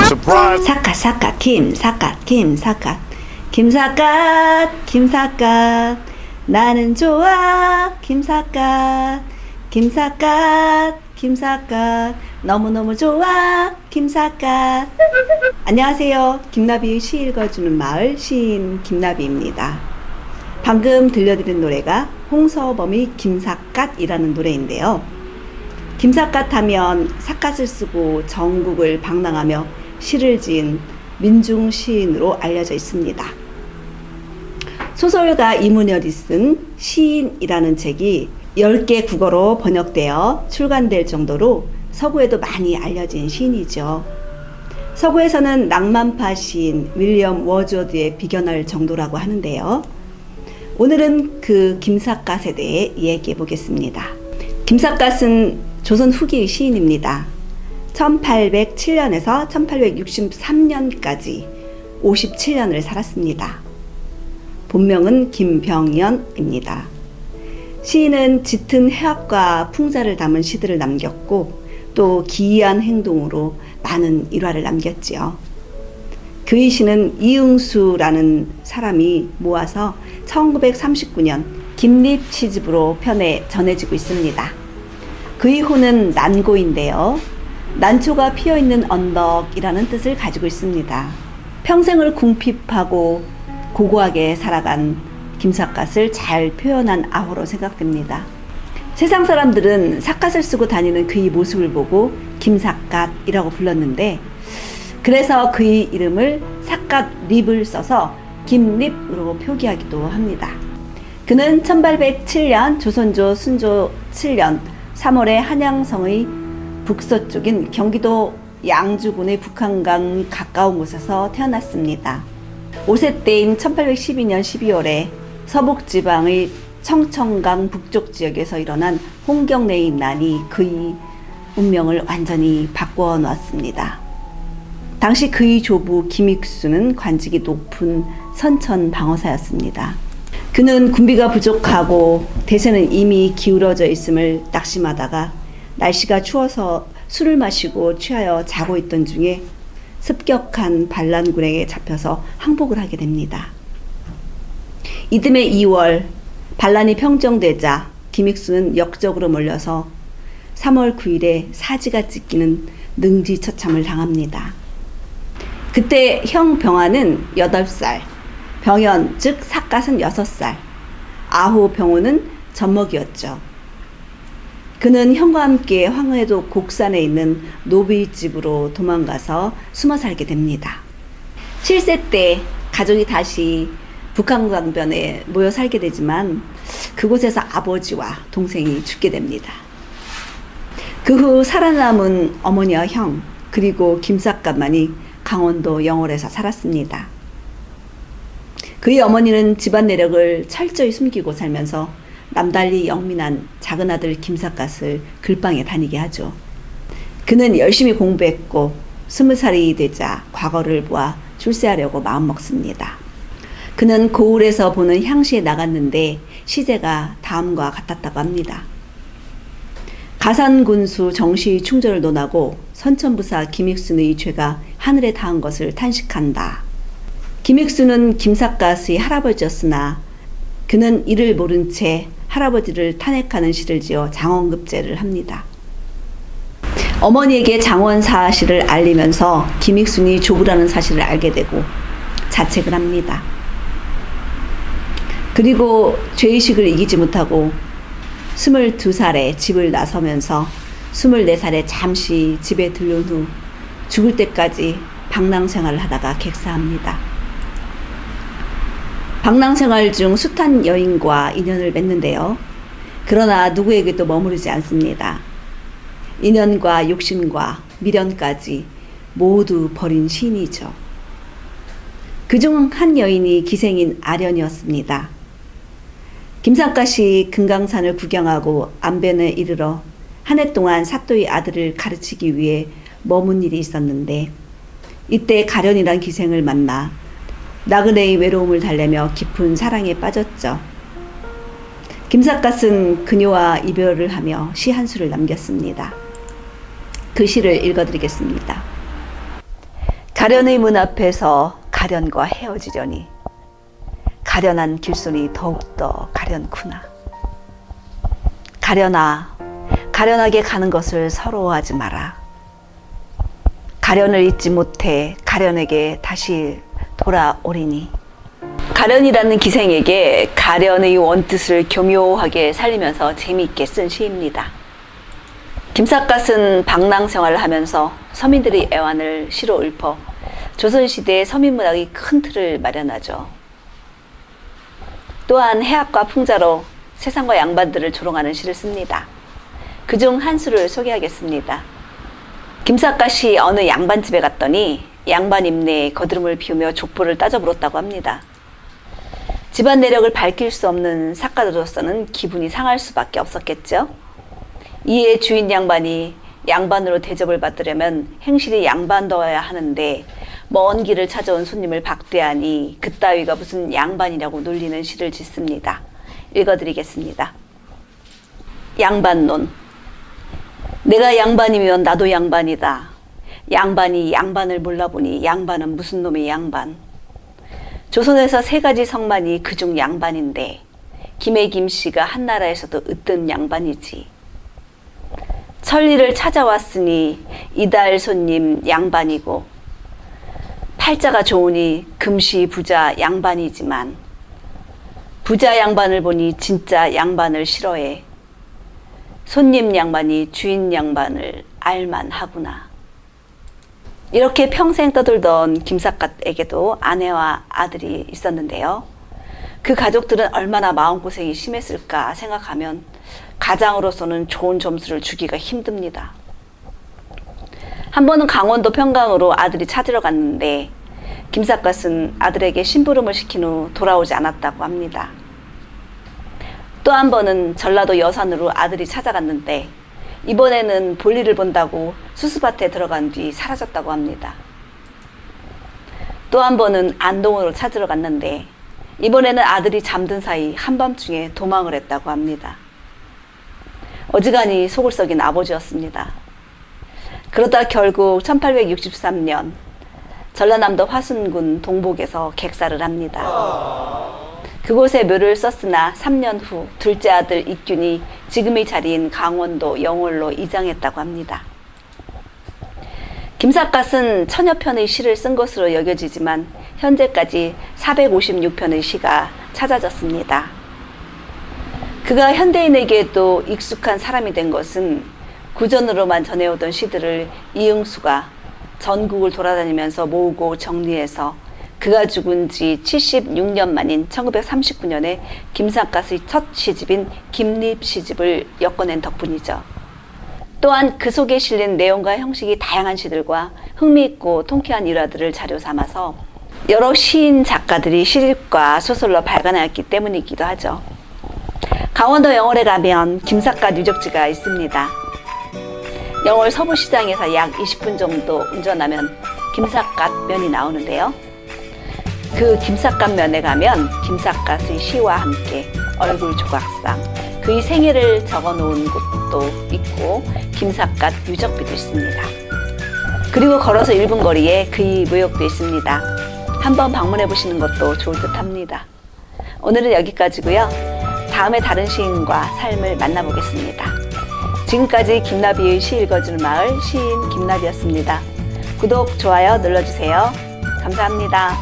Surprise! 사갓 김삿갓 나는 좋아 김삿갓 너무너무 좋아 김삿갓. 안녕하세요. 김나비의 시 읽어주는 마을 시인 김나비입니다. 방금 들려드린 노래가 홍서범의 김삿갓이라는 노래인데요. 김삿갓 하면 삿갓을 쓰고 전국을 방랑하며 시를 지은 민중 시인으로 알려져 있습니다. 소설가 이문열이 쓴 시인이라는 책이 10개 국어로 번역되어 출간될 정도로 서구에도 많이 알려진 시인이죠. 서구에서는 낭만파 시인 윌리엄 워즈워드에 비견할 정도라고 하는데요. 오늘은 그 김삿갓에 대해 얘기해 보겠습니다. 김삿갓은 조선 후기의 시인입니다. 1807년에서 1863년까지 57년을 살았습니다. 본명은 김병연입니다. 시인은 짙은 해학과 풍자를 담은 시들을 남겼고 또 기이한 행동으로 많은 일화를 남겼지요. 그의 시는 이응수라는 사람이 모아서 1939년 김립 시집으로 편에 전해지고 있습니다. 그의 호는 난고인데요. 난초가 피어있는 언덕이라는 뜻을 가지고 있습니다. 평생을 궁핍하고 고고하게 살아간 김삿갓을 잘 표현한 아호로 생각됩니다. 세상 사람들은 삿갓을 쓰고 다니는 그의 모습을 보고 김삿갓이라고 불렀는데, 그래서 그의 이름을 삿갓립을 써서 김립으로 표기하기도 합니다. 그는 1807년 조선조 순조 7년 3월에 한양성의 북서쪽인 경기도 양주군의 북한강 가까운 곳에서 태어났습니다. 5세 때인 1812년 12월에 서북지방의 청천강 북쪽 지역에서 일어난 홍경래의 난이 그의 운명을 완전히 바꿔 놓았습니다. 당시 그의 조부 김익수는 관직이 높은 선천 방어사였습니다. 그는 군비가 부족하고 대세는 이미 기울어져 있음을 낙심하다가 날씨가 추워서 술을 마시고 취하여 자고 있던 중에 습격한 반란군에게 잡혀서 항복을 하게 됩니다. 이듬해 2월 반란이 평정되자 김익수는 역적으로 몰려서 3월 9일에 사지가 찢기는 능지처참을 당합니다. 그때 형 병화는 8살, 병연 즉 삿갓은 6살, 아호 병호는 젖먹이었죠. 그는 형과 함께 황해도 곡산에 있는 노비의 집으로 도망가서 숨어 살게 됩니다. 7세 때 가족이 다시 북한강변에 모여 살게 되지만 그곳에서 아버지와 동생이 죽게 됩니다. 그 후 살아남은 어머니와 형 그리고 김삿갓만이 강원도 영월에서 살았습니다. 그의 어머니는 집안 내력을 철저히 숨기고 살면서 남달리 영민한 작은 아들 김삿갓을 글방에 다니게 하죠. 그는 열심히 공부했고 20살이 되자 과거를 보아 출세하려고 마음먹습니다. 그는 고을에서 보는 향시에 나갔는데 시제가 다음과 같았다고 합니다. 가산군수 정시의 충절을 논하고 선천부사 김익순의 죄가 하늘에 닿은 것을 탄식한다. 김익수는 김삿갓의 할아버지였으나 그는 이를 모른 채 할아버지를 탄핵하는 시를 지어 장원급제를 합니다. 어머니에게 장원 사실을 알리면서 김익순이 조부라는 사실을 알게 되고 자책을 합니다. 그리고 죄의식을 이기지 못하고 22살에 집을 나서면서 24살에 잠시 집에 들른 후 죽을 때까지 방랑 생활을 하다가 객사합니다. 방랑 생활 중 숱한 여인과 인연을 맺는데요. 그러나 누구에게도 머무르지 않습니다. 인연과 욕심과 미련까지 모두 버린 시인이죠. 그중 한 여인이 기생인 아련이었습니다. 김삿갓이 금강산을 구경하고 안변에 이르러 한 해 동안 사또의 아들을 가르치기 위해 머문 일이 있었는데 이때 가련이란 기생을 만나 나그네의 외로움을 달래며 깊은 사랑에 빠졌죠. 김삿갓은 그녀와 이별을 하며 시 한 수를 남겼습니다. 그 시를 읽어드리겠습니다. 가련의 문 앞에서 가련과 헤어지려니 가련한 길손이 더욱더 가련구나. 가련아, 가련하게 가는 것을 서러워하지 마라. 가련을 잊지 못해 가련에게 다시 돌아오리니. 가련이라는 기생에게 가련의 원뜻을 교묘하게 살리면서 재미있게 쓴 시입니다. 김삿갓은 방랑 생활을 하면서 서민들의 애환을 시로 읊어 조선시대의 서민문학의 큰 틀을 마련하죠. 또한 해학과 풍자로 세상과 양반들을 조롱하는 시를 씁니다. 그중 한 수를 소개하겠습니다. 김삿갓이 어느 양반집에 갔더니 양반 임내에 거드름을 피우며 족보를 따져 물었다고 합니다. 집안 내력을 밝힐 수 없는 삿갓으로서는 기분이 상할 수밖에 없었겠죠. 이에 주인 양반이 양반으로 대접을 받으려면 행실이 양반다워야 하는데 먼 길을 찾아온 손님을 박대하니 그따위가 무슨 양반이라고 놀리는 시를 짓습니다. 읽어드리겠습니다. 양반론. 내가 양반이면 나도 양반이다. 양반이 양반을 몰라보니 양반은 무슨 놈의 양반. 조선에서 3가지 성만이 그중 양반인데 김의 김씨가 한나라에서도 으뜸 양반이지. 천리를 찾아왔으니 이달 손님 양반이고 팔자가 좋으니 금시 부자 양반이지만 부자 양반을 보니 진짜 양반을 싫어해. 손님 양반이 주인 양반을 알만하구나. 이렇게 평생 떠들던 김삿갓에게도 아내와 아들이 있었는데요. 그 가족들은 얼마나 마음고생이 심했을까 생각하면 가장으로서는 좋은 점수를 주기가 힘듭니다. 한 번은 강원도 평강으로 아들이 찾으러 갔는데 김삿갓은 아들에게 심부름을 시킨 후 돌아오지 않았다고 합니다. 또 한 번은 전라도 여산으로 아들이 찾아갔는데 이번에는 볼일을 본다고 수수밭에 들어간 뒤 사라졌다고 합니다. 또 한 번은 안동으로 찾으러 갔는데 이번에는 아들이 잠든 사이 한밤중에 도망을 했다고 합니다. 어지간히 속을 썩인 아버지였습니다. 그러다 결국 1863년 전라남도 화순군 동복에서 객사를 합니다. 그곳에 묘를 썼으나 3년 후 둘째 아들 익균이 지금의 자리인 강원도 영월로 이장했다고 합니다. 김삿갓은 천여 편의 시를 쓴 것으로 여겨지지만 현재까지 456편의 시가 찾아졌습니다. 그가 현대인에게도 익숙한 사람이 된 것은 구전으로만 전해오던 시들을 이응수가 전국을 돌아다니면서 모으고 정리해서 그가 죽은 지 76년 만인 1939년에 김삿갓의 첫 시집인 김립시집을 엮어낸 덕분이죠. 또한 그 속에 실린 내용과 형식이 다양한 시들과 흥미있고 통쾌한 일화들을 자료 삼아서 여러 시인 작가들이 시집과 소설로 발간하였기 때문이기도 하죠. 강원도 영월에 가면 김삿갓 유적지가 있습니다. 영월 서부시장에서 약 20분 정도 운전하면 김삿갓 면이 나오는데요. 그 김삿갓 면에 가면 김삿갓의 시와 함께 얼굴 조각상, 그의 생애를 적어놓은 곳도 있고 김삿갓 유적비도 있습니다. 그리고 걸어서 1분 거리에 그의 묘역도 있습니다. 한번 방문해 보시는 것도 좋을 듯 합니다. 오늘은 여기까지고요. 다음에 다른 시인과 삶을 만나보겠습니다. 지금까지 김나비의 시 읽어주는 마을 시인 김나비였습니다. 구독, 좋아요 눌러주세요. 감사합니다.